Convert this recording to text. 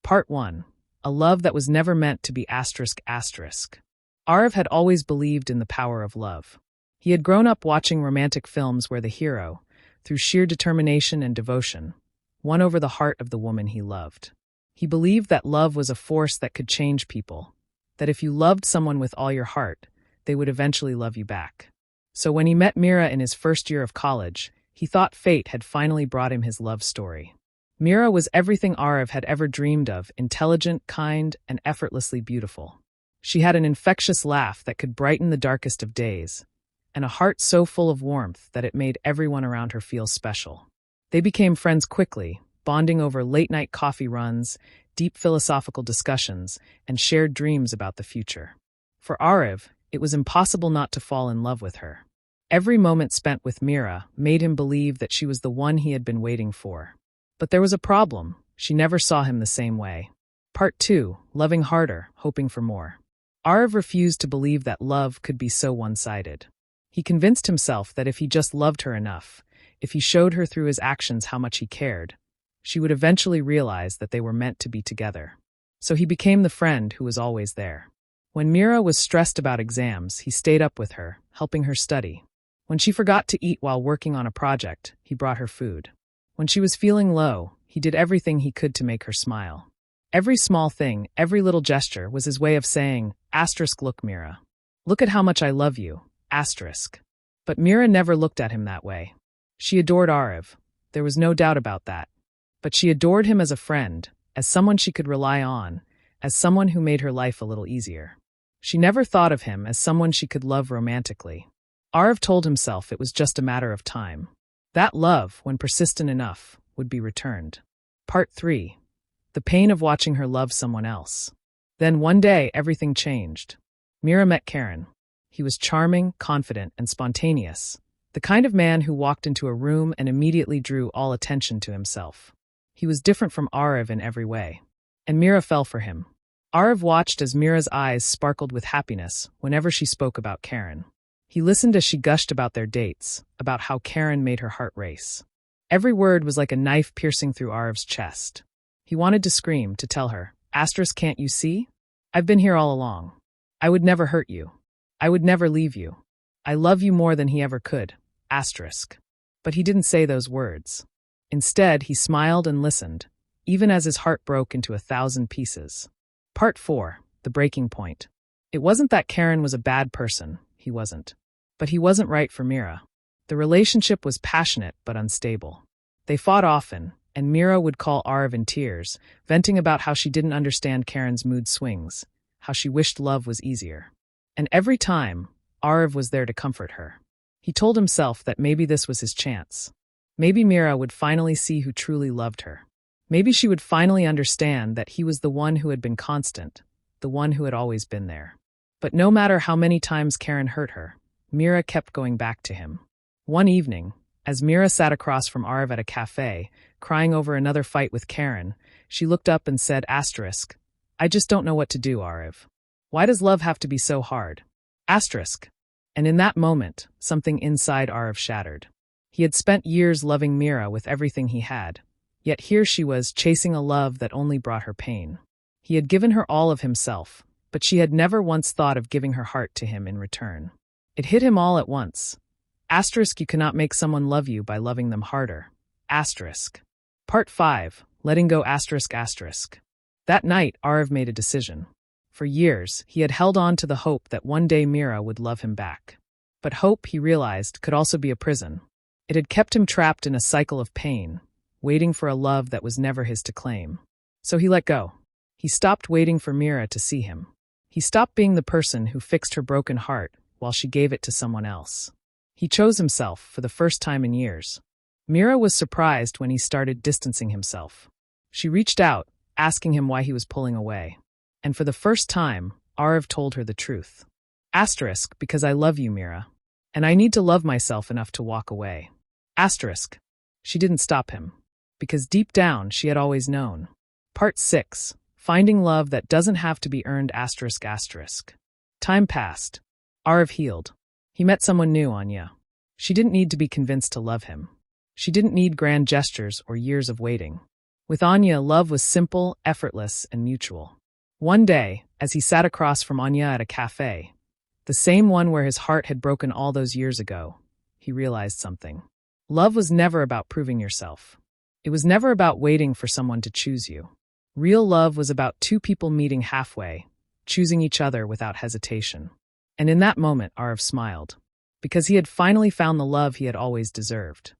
Part 1. A love that was never meant to be asterisk asterisk. Arav had always believed in the power of love. He had grown up watching romantic films where the hero, through sheer determination and devotion, won over the heart of the woman he loved. He believed that love was a force that could change people, that if you loved someone with all your heart, they would eventually love you back. So when he met Mira in his first year of college, he thought fate had finally brought him his love story. Mira was everything Arav had ever dreamed of: intelligent, kind, and effortlessly beautiful. She had an infectious laugh that could brighten the darkest of days, and a heart so full of warmth that it made everyone around her feel special. They became friends quickly, bonding over late-night coffee runs, deep philosophical discussions, and shared dreams about the future. For Arav, it was impossible not to fall in love with her. Every moment spent with Mira made him believe that she was the one he had been waiting for. But there was a problem: she never saw him the same way. Part 2. Loving harder, hoping for more. Arav refused to believe that love could be so one-sided. He convinced himself that if he just loved her enough, if he showed her through his actions how much he cared, she would eventually realize that they were meant to be together. So he became the friend who was always there. When Mira was stressed about exams, he stayed up with her, helping her study. When she forgot to eat while working on a project, he brought her food. When she was feeling low, he did everything he could to make her smile. Every small thing, every little gesture was his way of saying, "Look, Mira. Look at how much I love you, asterisk." But Mira never looked at him that way. She adored Arav. There was no doubt about that. But she adored him as a friend, as someone she could rely on, as someone who made her life a little easier. She never thought of him as someone she could love romantically. Arav told himself it was just a matter of time. That love, when persistent enough, would be returned. Part 3. The pain of watching her love someone else. Then one day, everything changed. Mira met Karen. He was charming, confident, and spontaneous, the kind of man who walked into a room and immediately drew all attention to himself. He was different from Arav in every way, and Mira fell for him. Arav watched as Mira's eyes sparkled with happiness whenever she spoke about Karen. He listened as she gushed about their dates, about how Karen made her heart race. Every word was like a knife piercing through Arav's chest. He wanted to scream, to tell her, "Can't you see? I've been here all along. I would never hurt you. I would never leave you. I love you more than he ever could, asterisk." But he didn't say those words. Instead, he smiled and listened, even as his heart broke into 1,000 pieces. Part 4. The breaking point. It wasn't that Karen was a bad person. He wasn't. But he wasn't right for Mira. The relationship was passionate but unstable. They fought often, and Mira would call Arav in tears, venting about how she didn't understand Karen's mood swings, how she wished love was easier. And every time, Arav was there to comfort her. He told himself that maybe this was his chance. Maybe Mira would finally see who truly loved her. Maybe she would finally understand that he was the one who had been constant, the one who had always been there. But no matter how many times Karen hurt her, Mira kept going back to him. One evening, as Mira sat across from Arav at a cafe, crying over another fight with Karen, she looked up and said, "I just don't know what to do, Arav. Why does love have to be so hard? And in that moment, something inside Arav shattered. He had spent years loving Mira with everything he had, yet here she was chasing a love that only brought her pain. He had given her all of himself, but she had never once thought of giving her heart to him in return. It hit him all at once. You cannot make someone love you by loving them harder. Part 5. Letting go. That night, Arav made a decision. For years, he had held on to the hope that one day Mira would love him back. But hope, he realized, could also be a prison. It had kept him trapped in a cycle of pain, waiting for a love that was never his to claim. So he let go. He stopped waiting for Mira to see him. He stopped being the person who fixed her broken heart while she gave it to someone else. He chose himself for the first time in years. Mira was surprised when he started distancing himself. She reached out, asking him why he was pulling away. And for the first time, Arav told her the truth. Because I love you, Mira. And I need to love myself enough to walk away. She didn't stop him. Because deep down, she had always known. Part 6. Finding love that doesn't have to be earned. Time passed. Arav healed. He met someone new, Anya. She didn't need to be convinced to love him. She didn't need grand gestures or years of waiting. With Anya, love was simple, effortless, and mutual. One day, as he sat across from Anya at a cafe, the same one where his heart had broken all those years ago, he realized something. Love was never about proving yourself. It was never about waiting for someone to choose you. Real love was about two people meeting halfway, choosing each other without hesitation. And in that moment, Arav smiled, because he had finally found the love he had always deserved.